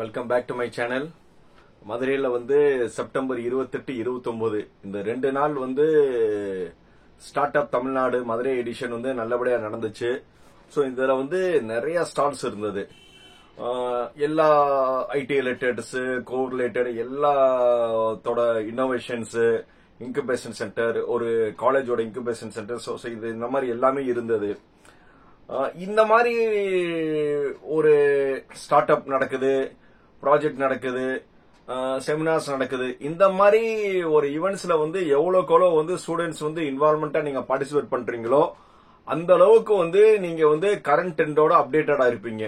Welcome back to my channel. மதுரையில் வந்து September 28, 29 இந்த 2 நாள் வந்து start up Tamil Nadu Madurai edition வந்து நல்லபடியா நடந்துச்சு. ஸோ இதில் வந்து நிறைய ஸ்டால்ஸ் இருந்தது. எல்லா ஐடி ரிலேட்டட்ஸ், கோர் ரிலேட்டட் எல்லாத்தோட இன்னோவேஷன்ஸ், இன்குபேஷன் சென்டர், ஒரு காலேஜோட இன்குபேஷன் சென்டர், ஸோ இது இந்த மாதிரி எல்லாமே இருந்தது. இந்த மாதிரி ஒரு ஸ்டார்ட் அப் நடக்குது, ப்ராஜெக்ட் நடக்குது, செமினார்ஸ் நடக்குது. இந்த மாதிரி ஒரு ஈவெண்ட்ஸ்ல வந்து எவ்வளோக்கெவ்வளோ வந்து ஸ்டூடெண்ட்ஸ் வந்து இன்வால்மெண்டா நீங்க பார்ட்டிசிபேட் பண்றீங்களோ அந்த அளவுக்கு வந்து நீங்க வந்து கரண்ட் ட்ரெண்டோட அப்டேட்டடா இருப்பீங்க.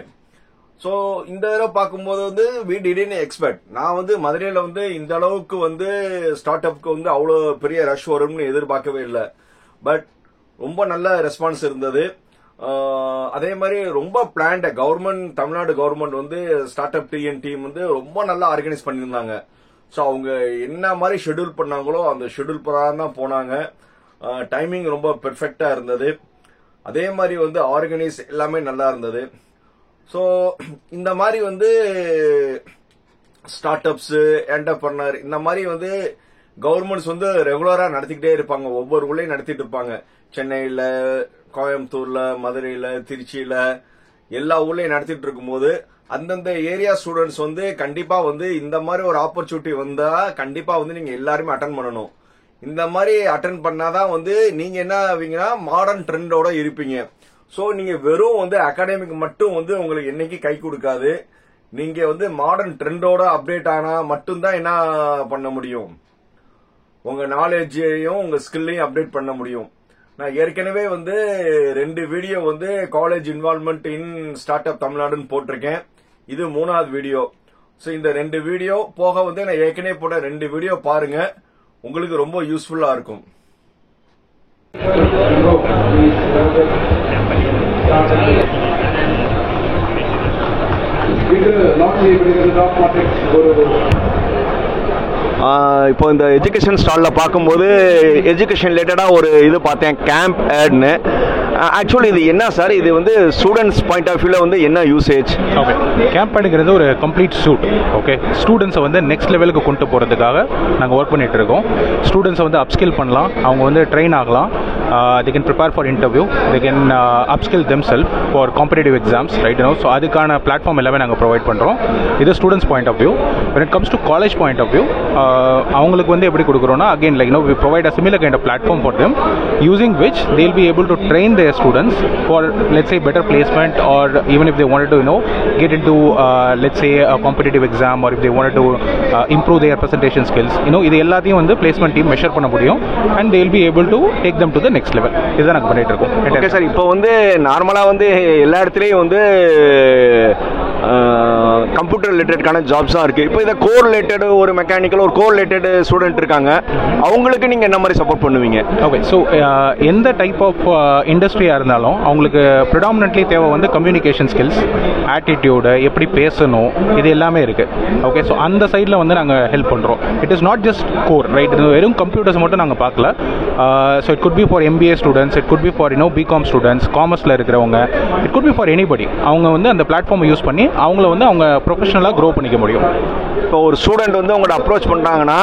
ஸோ இந்த தடவை பார்க்கும்போது வந்து வி டிடன்ட் எக்ஸ்பெக்ட். நான் வந்து மதுரையில வந்து இந்த அளவுக்கு வந்து ஸ்டார்ட் அப்க்கு வந்து அவ்வளோ பெரிய ரஷ் வரும்னு எதிர்பார்க்கவே இல்லை. பட் ரொம்ப நல்ல ரெஸ்பான்ஸ் இருந்தது. அதே மாதிரி ரொம்ப பிளான்ட் கவர்மெண்ட், தமிழ்நாடு கவர்மெண்ட் வந்து ஸ்டார்ட் அப் டிஎன் டீம் வந்து ரொம்ப நல்லா ஆர்கனைஸ் பண்ணியிருந்தாங்க. ஸோ அவங்க என்ன மாதிரி ஷெட்யூல் பண்ணாங்களோ அந்த ஷெட்யூல் பிரகாரம் தான் போனாங்க. டைமிங் ரொம்ப பெர்ஃபெக்டா இருந்தது. அதே மாதிரி வந்து ஆர்கனைஸ் எல்லாமே நல்லா இருந்தது. ஸோ இந்த மாதிரி வந்து ஸ்டார்ட் அப்ஸ், என்டர்பிரனர் இந்த மாதிரி வந்து கவர்மெண்ட்ஸ் வந்து ரெகுலரா நடத்திக்கிட்டே இருப்பாங்க. ஒவ்வொரு ஊர்லயும் நடத்திட்டு இருப்பாங்க. சென்னையில, கோயம்புத்தூர்ல, மதுரையில, திருச்சியில எல்லா ஊர்லயும் நடத்திட்டு இருக்கும்போது அந்தந்த ஏரியா ஸ்டூடெண்ட்ஸ் வந்து கண்டிப்பா வந்து இந்த மாதிரி ஒரு ஆப்பர்ச்சுனிட்டி வந்தா கண்டிப்பா வந்து நீங்க எல்லாருமே அட்டன் பண்ணணும். இந்த மாதிரி அட்டன் பண்ணாதான் வந்து நீங்க என்ன ஆவீங்கன்னா மாடர்ன் ட்ரெண்டோட இருப்பீங்க. சோ நீங்க வெறும் வந்து அகாடமிக் மட்டும் வந்து உங்களுக்கு என்னைக்கு கை கொடுக்காது. நீங்க வந்து மாடர்ன் ட்ரெண்டோட அப்டேட் ஆனா மட்டும்தான் என்ன பண்ண முடியும், உங்க நாலேஜையும் உங்க ஸ்கில்லையும் அப்டேட் பண்ண முடியும். நான் ஏற்கனவே வந்து 2 வீடியோ வந்து காலேஜ் இன்வால்வ்மெண்ட் இன் ஸ்டார்ட் அப் தமிழ்நாடுன்னு போட்டிருக்கேன். இது 3வது வீடியோ. ஸோ இந்த 2 வீடியோ போக வந்து நான் ஏற்கனவே போட்ட 2 வீடியோ பாருங்க, உங்களுக்கு ரொம்ப யூஸ்ஃபுல்லா இருக்கும். இப்போ இந்த எஜுகேஷன் ஸ்டால்ல பார்க்கும்போது எஜுகேஷன் ரிலேட்டடா ஒரு இது பார்த்தேன், கேம்ப் ஆட்னு. ஆக்சுவலி இது என்ன சார்? இது வந்து ஸ்டூடெண்ட்ஸ் பாயிண்ட் ஆஃப் வியூல வந்து என்ன யூசேஜ்? ஓகே, கேம்ப் ஆடுங்கிறது ஒரு கம்ப்ளீட் சூட். ஓகே, ஸ்டூடெண்ட்ஸை வந்து நெக்ஸ்ட் லெவலுக்கு கொண்டு போகிறதுக்காக நாங்கள் ஒர்க் பண்ணிட்டு இருக்கோம். ஸ்டூடெண்ட்ஸை வந்து அப்ஸ்கில் பண்ணலாம், அவங்க வந்து ட்ரெயின் ஆகலாம், they can prepare for interview, they can upskill themselves for competitive exams, right? So அதுக்கான பிளாட்ஃபார்ம் எல்லாமே நாங்கள் ப்ரொவைட் பண்ணுறோம். இது students point of view. when it comes to college point of view, அவங்களுக்கு வந்து எப்படி கொடுக்குறோன்னா again like we provide a similar kind of platform for them using which they'll be able to train their students for let's say better placement, or even if they wanted to get into let's say a competitive exam, or if they wanted to improve their presentation skills, இது எல்லாத்தையும் வந்து placement team measure பண்ண முடியும் and they'll be able to take them to the next level. இதுதான் நாங்கள் பண்ணிட்டு இருக்கோம். Okay sir, இப்போ வந்து நார்மலா வந்து எல்லா இடத்துலயும் வந்து கம்ப்யூட்டர் ரிலேட்டடான ஜாப்ஸ் தான் இருக்கு. இப்போ இதை கோர் ரிலேட்டட் ஒரு மெக்கானிக்கல், ஒரு கோர் ரிலேட்டட் ஸ்டூடெண்ட் இருக்காங்க, அவங்களுக்கு நீங்க என்ன மாதிரி சப்போர்ட் பண்ணுவீங்க? ஓகே, ஸோ எந்த டைப் ஆஃப் இண்டஸ்ட்ரியாக இருந்தாலும் அவங்களுக்கு ப்ரிடாமினன்ட்லி தேவை வந்து கம்யூனிகேஷன் ஸ்கில்ஸ், ஆட்டிடியூடு, எப்படி பேசணும், இது எல்லாமே இருக்கு. ஓகே, ஸோ அந்த சைடில் வந்து நாங்கள் ஹெல்ப் பண்ணுறோம். It is not just core, right? வெறும் கம்ப்யூட்டர்ஸ் மட்டும் நாங்கள் பார்க்கல. So it could be for MBA students, it could be for BCom students, காமர்ஸில் இருக்கிறவங்க, it could be for anybody. அவங்க வந்து அந்த பிளாட்ஃபார்மை யூஸ் பண்ணி அவங்கள வந்து அவங்க ப்ரொஃபஷனலாக க்ரோ பண்ணிக்க முடியும். இப்போ ஒரு ஸ்டூடெண்ட் வந்து உங்களோட அப்ரோச் பண்ணுறாங்கன்னா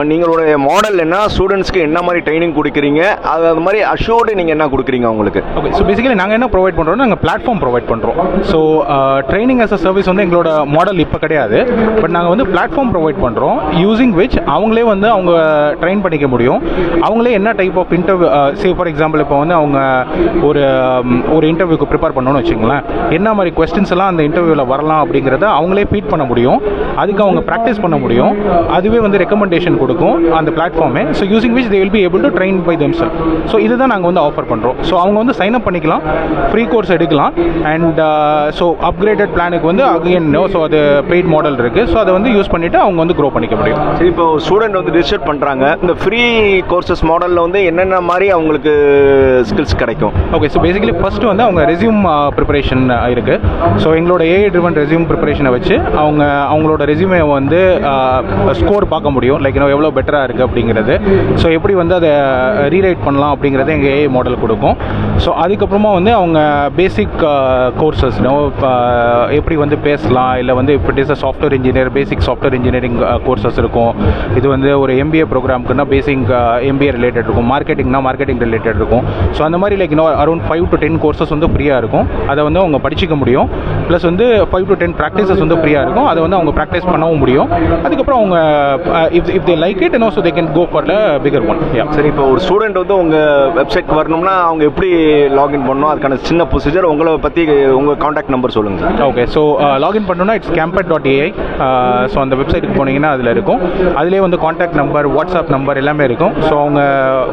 நீங்களுடைய மாடல் என்ன, ஸ்டூடெண்ட்ஸ்க்கு என்ன மாதிரி ட்ரைனிங் கொடுக்குறீங்க, அது மாதிரி அஷ்யூர்டு நீங்கள் என்ன கொடுக்குறீங்க அவங்களுக்கு? ஓகே, ஸோ பேசிக்கலி நாங்கள் என்ன ப்ரொவைட் பண்ணுறோம், நாங்கள் பிளாட்ஃபார்ம் ப்ரொவைட் பண்ணுறோம். So training as a service வந்து எங்களோட மாடல் இப்போ கிடையாது. பட் நாங்கள் வந்து பிளாட்ஃபார்ம் ப்ரொவைட் பண்ணுறோம் யூசிங் விச் அவங்களே வந்து அவங்க ட்ரெயின் பண்ணிக்க முடியும். அவங்களே என்ன type of interview, say for example இப்போ வந்து அவங்க ஒரு இன்டர்வியூக்கு ப்ரிப்பேர் பண்ணணும்னு வச்சுங்களேன், என்ன மாதிரி கொஸ்டின்ஸ் எல்லாம் அந்த இன்டர்வியூவில் வரலாம் அப்படிங்கிறத அவங்களே ஃபீட் பண்ண முடியும். அதுக்கு அவங்க ப்ராக்டிஸ் பண்ண முடியும். அதுவே வந்து ரெக்கமெண்டேஷன் கொடுக்கும் அந்த பிளாட்ஃபார்மே. So using which they will be able to train by themself. So இதுதான் நாங்கள் வந்து ஆஃபர் பண்ணுறோம். ஸோ அவங்க வந்து சைன் அப் பண்ணிக்கலாம், ஃப்ரீ கோர்ஸ் எடுக்கலாம். அண்ட் ஸோ அப்கிரேடட் பிளானுக்கு வந்து அகைன் ஸோ அது பெய்ட் மாடல் இருக்குது. ஸோ அதை வந்து யூஸ் பண்ணிவிட்டு அவங்க வந்து க்ரோ பண்ணிக்க முடியும். சரி, இப்போ ஸ்டூடெண்ட் வந்து ரிசர்ச் பண்ணுறாங்க, இந்த ஃப்ரீ கோர்சஸ் மாடலில் வந்து என்னென்ன மாதிரி அவங்களுக்கு ஸ்கில்ஸ் கிடைக்கும்? ஓகே, ஸோ பேசிக்கலி ஃபர்ஸ்ட் வந்து அவங்க ரெஸ்யூம் ப்ரிப்பரேஷன் இருக்குது. ஸோ எங்களோட ஏஐ ட்ரிவன் ரெஸ்யூம் ப்ரிப்பரேஷனை வச்சு அவங்களோட ரெஸ்யூமே வந்து ஸ்கோர் பார்க்க முடியும், லைக் எவ்வளோ பெட்டராக இருக்குது அப்படிங்கிறது. ஸோ எப்படி வந்து அதை ரீரைட் பண்ணலாம் அப்படிங்கிறத எங்கள் ஏஐ மாடல் கொடுக்கும். ஸோ அதுக்கப்புறமா வந்து அவங்க பேசிக் கோர்சஸ் எப்படி வந்து பேசலாம், இல்லை வந்து இப்போ it is a software engineer basic software engineering courses இருக்கும். இது வந்து ஒரு எம்பிஏ ப்ரோக்ராமுக்குன்னா பேசிக் எம்பிஏ ரிலேட்டட் இருக்கும், மார்க்கெட்டிங்னா மார்க்கெட்டிங் ரிலேட்டட் இருக்கும். ஸோ அந்த மாதிரி லைக் அரௌண்ட் 5 to 10 கோர்சஸ் வந்து ஃப்ரீயாக இருக்கும். அதை வந்து அவங்க படிச்சிக்க முடியும். ப்ளஸ் வந்து 5 to 10 ப்ராக்டிசஸ் வந்து ஃப்ரீயாக இருக்கும். அதை வந்து அவங்க ப்ராக்டிஸ் பண்ணவும் முடியும். அதுக்கப்புறம் அவங்க if they like it so they can go for the bigger one. சரி, இப்போ ஒரு ஸ்டூடெண்ட் வந்து உங்கள் வெப்சைட் வரணும்னா அவங்க எப்படி லாகின் பண்ணணும், அதுக்கான சின்ன ப்ரொசீஜர் உங்களை பற்றி உங்கள் காண்டாக்ட் நம்பர் சொல்லுங்கள் சார். ஓகே, ஸோ லாகின் பண்ணணும்னா இட்ஸ் campet.ai. ஸோ அந்த வெப்சைட்டுக்கு போனீங்கன்னா அதில் இருக்கும். அதிலே வந்து காண்டாக்ட் நம்பர், வாட்ஸ்அப் நம்பர் எல்லாமே இருக்கும். ஸோ அவங்க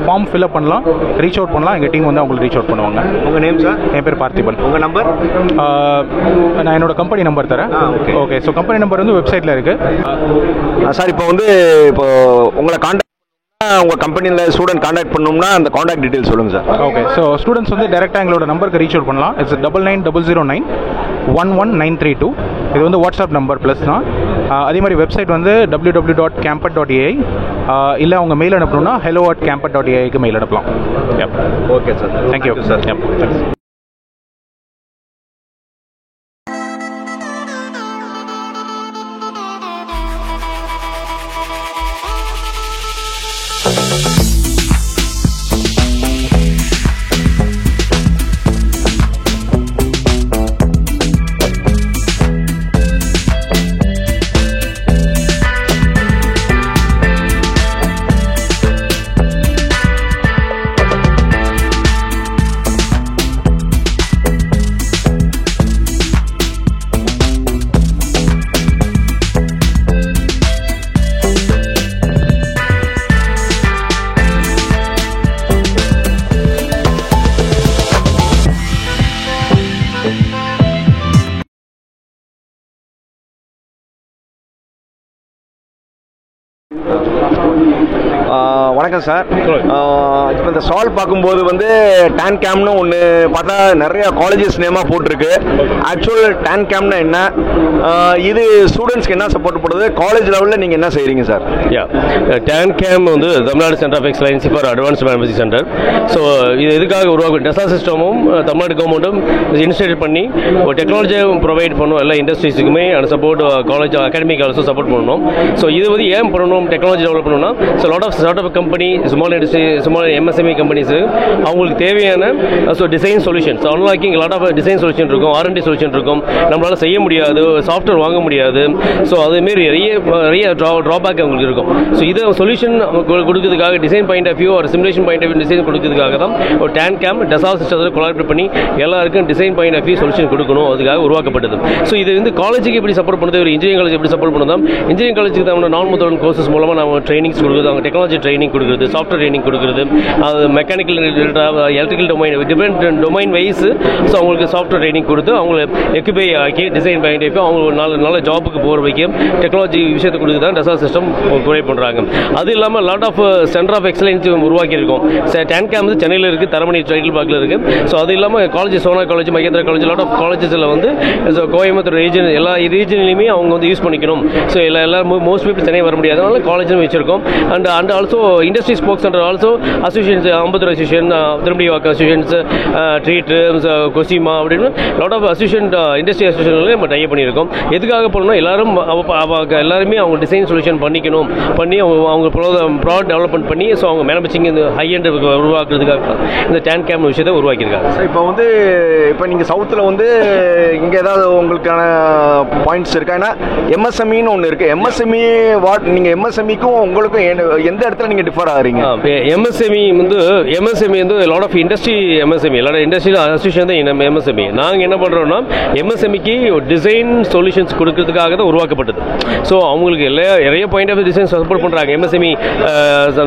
ஃபார்ம் ஃபில்அப் பண்ணலாம், ரீச் அவுட் பண்ணலாம். எங்கள் டீம் வந்து அவங்களுக்கு ரீச் அவுட் பண்ணுவாங்க. உங்கள் நேம் சார்? என் பேர் பார்த்திபன். உங்கள் நம்பர்? நான் என்னோட கம்பெனி நம்பர் தரேன். ஓகே, ஸோ கம்பெனி நம்பர் வந்து வெப்சைட்டில் இருக்குது சார். இப்போ வந்து உங்களை காண்டாக்ட் உங்கள் கம்பெனியில் ஸ்டூடெண்ட் காண்டாக்ட் பண்ணணும்னா அந்த காண்டாக்ட் டீட்டெயில் சொல்லுங்கள் சார். ஓகே, ஸோ ஸ்டூடெண்ட்ஸ் வந்து டேரெக்டாக எங்களோட நம்பருக்கு ரீச் அவுட் பண்ணலாம். இட்ஸ் 9900911932. இது வந்து வாட்ஸ்அப் நம்பர் ப்ளஸ் தான். அதே மாதிரி வெப்சைட் வந்து www.campet.ai. இல்லை அவங்க மெயில் அனுப்பணும்னா hello@campet.ai மெயில் அனுப்பலாம். Okay sir, thank you sir. வணக்கம் சார். இப்போ இந்த ஸ்டால் பார்க்கும்போது வந்து டான் கேம்னு ஒன்று பார்த்தா நிறைய காலேஜஸ் நேமாக போட்டிருக்கு. ஆக்சுவல் டான் கேம்னா என்ன, இது ஸ்டூடெண்ட்ஸ்க்கு என்ன சப்போர்ட் பண்ணுறது, காலேஜ் லெவலில் நீங்கள் என்ன செய்கிறீங்க சார்? டான் கேம் வந்து Tamil Nadu centre of excellency for advance management centre. So இது எதுக்காக உருவாக்கும், டெசா சிஸ்டமும் தமிழ்நாடு கவர்மெண்ட்டும் இன்ஸ்டியூட் பண்ணி ஒரு டெக்னாலஜியும் ப்ரொவைட் பண்ணணும் எல்லா இண்டஸ்ட்ரீஸுக்குமே. And support college academic also support பண்ணணும். ஸோ இது வந்து ஏன் பண்ணணும், டெக்னாலஜி டெவலப் பண்ணணும்னா so lot of start up company, small industry, small MSME companies அவங்களுக்கு தேவையான design solutions, unlocking lot of design solution இருக்கும், R&D சொல்யூஷன் இருக்கும். நம்மளால செய்ய முடியாது, சாஃப்ட்வேர் வாங்க முடியாது. ஸோ அதேமாரி நிறைய ட்ராபேக் அவங்களுக்கு இருக்கும். ஸோ இதை சொல்யூஷன் கொடுக்கறதுக்காக டிசைன் பாயிண்ட் ஆஃப் வியூ ஒரு simulation point of view design கொடுக்கறதுக்காக தான் ஒரு டான் கேம் டெசா சிஸ்டத்தை கொலாபரேட் பண்ணி எல்லாருக்கும் design point of view solution கொடுக்கணும், அதுக்காக உருவாக்கப்பட்டது. ஸோ இது வந்து காலேஜுக்கு எப்படி சப்போர்ட் பண்ணுது, ஒரு இன்ஜினியரிங் காலேஜ் எப்படி சப்போர்ட் பண்ணுதோம், இன்ஜினியரிங் காலேஜுக்கு தான் நான் முதல் கோர்சஸ் மூலமாக நம்ம ட்ரைனிங்ஸ் கொடுக்குறது, அவங்க டெக்னாலஜி ட்ரைனிங் கொடுக்குறது, சாஃப்ட்வேர் ட்ரைனிங் கொடுக்குறது, அது mechanical electrical domain different domain wise. So அவங்களுக்கு சாஃப்ட்வேர் ட்ரைனிங் கொடுத்து அவங்களை எக்யூபை ஆக்கி டிசைன் பாயிண்ட் ஆஃப் அவங்க நல்ல ஜாபுக்கு போகிற வைக்கும் டெக்னாலஜி விஷயத்தை கொடுத்து தான் டெசா சிஸ்டம் ப்ரொவைட் பண்ணுறாங்க. அது இல்லாமல் lot of center of excellence உருவாக்கியிருக்கோம். டான் கேம் வந்து சென்னையில் இருக்குது, தரமணி டைட்டில் பார்க்கில் இருக்குது. ஸோ அது இல்லாமல் college, Sona college, Mahendra college, lot of காலேஜஸில் வந்து கோயம்புத்தூர் ரீஜன் எல்லா ரீஜன்லையுமே அவங்க வந்து யூஸ் பண்ணிக்கணும். ஸோ எல்லாரும் மோஸ்ட் பீப்புள் சென்னை வர முடியாது, அதனால காலேஜும் வச்சிருக்கோம். And also industry spokes center also associations, Ambattur association, Thirumudivakkam associations, ட்ரீட், கொசிமா அப்படின்னு லாட் ஆஃப் அசோசியேஷன், இண்டஸ்ட்ரி அசோசியேஷன்ல நம்ம ட்ரை பண்ணியிருக்கோம். எதுக்காக போனோம்னா எல்லாருமே அவங்க டிசைன் சொல்யூஷன் பண்ணிக்கணும், பண்ணி அவங்க ப்ராடக்ட் டெவலப்மெண்ட் பண்ணி ஸோ அவங்க மேனுஃபேக்சரிங் இந்த ஹை எண்ட் உருவாக்குறதுக்காக இந்த டான் கேம் விஷயத்தை உருவாக்கியிருக்காங்க. இப்போ நீங்கள் சவுத்தில் வந்து இங்கே ஏதாவது உங்களுக்கான பாயிண்ட்ஸ் இருக்கா? ஏன்னா எம்எஸ்எம்இன்னு ஒன்று இருக்குது. எம்எஸ்எம்இ நீங்கள் எம்எஸ்எம்இக்கும் உங்களுக்கும் எந்த இடத்துல நீங்கள் டிஃபர் ஆகிறீங்க? எம்எஸ்எம்இ வந்து lot of industry MSME, lot industrial association தான் எம்எஸ்எம்இ. நாங்கள் என்ன பண்ணுறோம்னா எம்எஸ்எம்இக்கு டிசைன் சொல்யூஷன்ஸ் கொடுக்கறதுக்காக தான் உருவாக்கப்பட்டது. ஸோ அவங்களுக்கு நிறைய பாயிண்ட் ஆஃப் டிசைன் சப்போர்ட் பண்ணுறாங்க. எம்எஸ்எம்இ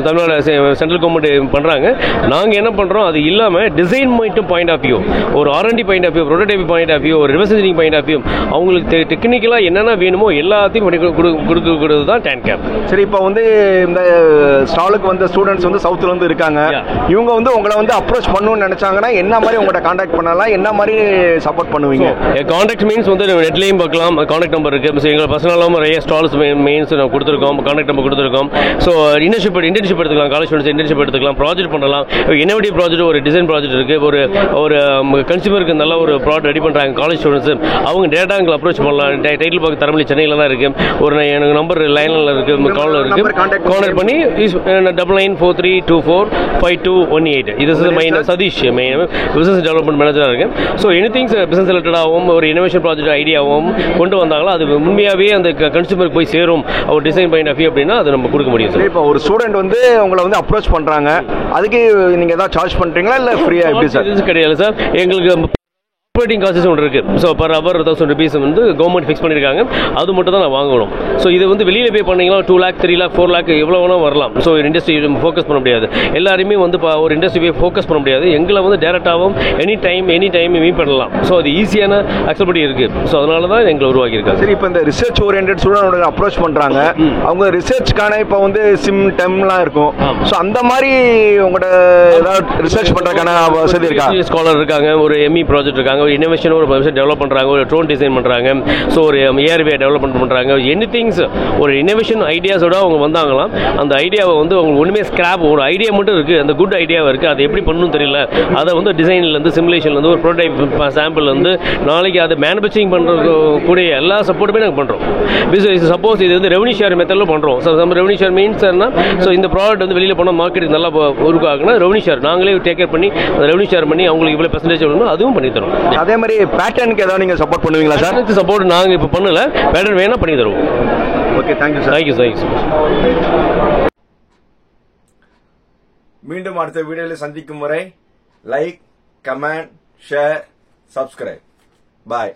தமிழ்நாடு சென்ட்ரல் கவர்மெண்ட் பண்ணுறாங்க. நாங்கள் என்ன பண்ணுறோம், அது இல்லாமல் டிசைன் பாயிண்ட் ஆஃப் வியூ, ஒரு R&D point of view, prototype point of view, ஒரு reverse engineering point of view, அவங்களுக்கு டெக்னிக்கலாக என்னென்ன வேணுமோ எல்லாத்தையும் கொடுக்கறது தான் டான் கேம். சரி, இப்போ வந்து இந்த ஸ்டாலுக்கு வந்த ஸ்டூடெண்ட்ஸ் வந்து சவுத்துல வந்து இருக்காங்க. இவங்க வந்து உங்களை வந்து அப்ரோச் பண்ணணும்னு நினைச்சாங்கன்னா என்ன மாதிரி உங்கள்கிட்ட கான்டாக்ட் பண்ணலாம், என்ன மாதிரி சப்போர்ட் பண்ணுவீங்க? கான்டாக்ட் மீன்ஸ் வந்து நெட்லையும் பார்க்கலாம், கான்டாக்ட் நம்பர் இருக்கு. எங்கள் பர்சனலாகவும் நிறைய ஸ்டால்ஸ் மெயின்ஸ் நம்ம கொடுத்துருக்கோம், கான்டாக்ட் நம்பர் கொடுத்துருக்கோம். ஸோ இன்டர்ன்ஷிப் எடுத்துக்கலாம், காலேஜ் ஸ்டூடெண்ட்ஸ் இன்டர்ன்ஷிப் எடுத்துக்கலாம், ப்ராஜெக்ட் பண்ணலாம். இன்னோவேட்டிவ் ப்ராஜெக்ட், ஒரு டிசைன் ப்ராஜெக்ட் இருக்கு, ஒரு கன்சியூமருக்கு நல்ல ஒரு ப்ராடக்ட் ரெடி பண்ணுறாங்க காலேஜ் ஸ்டூடெண்ட்ஸ். அவங்க டேட்டா எங்களை அப்ரோச் பண்ணலாம். டைட்டில் பார்க்க தரமணி சென்னையில் தான் இருக்கு. ஒரு எனக்கு நம்பர் லைனில் இருக்கு, காலில் இருக்கு. கான்டாக்ட் பண்ணி 9943245218. இது main Satish, main business development மேனேஜராக இருக்கு. ஸோ எனிதிங் பிசினஸ் ரிலேட்டடாகவும் ஒரு இனோவேஷன் ப்ராஜெக்ட் ஐடியாவும் கொண்டு வந்தாங்களோ அது உண்மையாகவே அந்த கன்சூமருக்கு போய் சேரும் ஒரு டிசைன் பாயிண்ட் ஆஃப் வியூ அப்படின்னா அது நம்ம கொடுக்க முடியும். சார் இப்போ ஒரு ஸ்டூடெண்ட் வந்து உங்களை வந்து அப்ரோச் பண்றாங்க, அதுக்கு நீங்க ஏதாவது சார்ஜ் பண்றீங்களா இல்ல ஃப்ரீயா? எப்படி சார்? இது கிடையாது சார், எங்களுக்கு ஆப்ரேட்டிங் காஸ்ட் ஒன்று இருக்கு. ஸோ பர் ஹவர் 1000 rupees வந்து கவர்மெண்ட் ஃபிக்ஸ் பண்ணியிருக்காங்க. அது மட்டும் தான் நான் வாங்கணும். ஸோ இது வந்து வெளியில் பே பண்ணீங்கன்னா 2 lakh 3 lakh 4 lakh எவ்வளோ வேணால் வரலாம். ஸோ இண்டஸ்ட்ரி ஃபோக்கஸ் பண்ண முடியாது, எல்லாருமே வந்து ஒரு இண்டஸ்ட்ரி போய் ஃபோக்கஸ் பண்ண முடியாது. எங்களை வந்து டேரெக்டாகவும் எனி டைம் மீட் பண்ணலாம். ஸோ அது ஈஸியான அக்செப்டபிலிட்டி இருக்கு. ஸோ அதனால தான் எங்களை உருவாக்கியிருக்காங்க. சரி, இப்போ இந்த ரிசர்ச் ஓரியன்ட் ஸ்டூடெண்ட் அப்ரோச் பண்றாங்க, அவங்க ரிசர்ச்க்கான இப்போ வந்து சிம் டெம்லாம் இருக்கும். ஸோ அந்த மாதிரி உங்களோட ஏதாவது ரிசர்ச் பண்றதுக்கான வசதி இருக்கா? ஸ்காலர் இருக்காங்க, ஒரு எம்இ ப்ராஜெக்ட் இருக்காங்க, ஒரு இனோவேஷன் ஒரு டெவலப் பண்றாங்க, ஒரு ட்ரோன் டிசைன் பண்றாங்க, ஸோ ஒரு ஏர்வே டெவலப்மெண்ட் பண்றாங்க. எனிதிங்ஸ் ஒரு இனோவேஷன் ஐடியாஸோட அவங்க வந்தாங்களாம். அந்த ஐடியாவை வந்து அவங்க ஒண்ணுமே ஸ்கிராப், ஒரு ஐடியா மட்டும் இருக்கு, அந்த குட் ஐடியாவை இருக்கு, அதை எப்படி பண்ணணும் தெரியல, அதை வந்து டிசைன்ல இருந்து சிமுலேஷன்ல இருந்து ஒரு ப்ரோட்டோடைப் சாம்பிள் வந்து நாளைக்கு அதை மேனுஃபேக்சரிங் பண்றது கூடிய எல்லா சப்போர்ட்டுமே நாங்கள் பண்றோம். சப்போஸ் இது வந்து ரெவன்யூ ஷேர் மெத்தட்ல பண்றோம். ரெவன்யூ ஷேர் மீன்ஸ் என்ன? ஸோ இந்த ப்ராடக்ட் வந்து வெளியில போனால் மார்க்கெட்டுக்கு நல்லா உருவாக்குனா ரெவன்யூ ஷேர் நாங்களே டேக் கேர் பண்ணி ரெவன்யூ ஷேர் பண்ணி அவங்களுக்கு இவ்வளவு பெர்சன்டேஜ் வரணும் அதுவும் பண்ணி தரோம். அதே மாதிரி பேட்டர்னுக்கு ஏதாவது நீங்க சப்போர்ட் பண்ணுவீங்களா சார்? சப்போர்ட் நாங்கள் இப்போ பண்ணல, பேட்டர்ன் வேணா பண்ணி தருவோம். Okay, thank you sir. Thank you sir. மீண்டும் அடுத்த வீடியோவில் சந்திக்கும் வரை லைக், கமெண்ட், ஷேர், சப்ஸ்கிரைப். பாய்.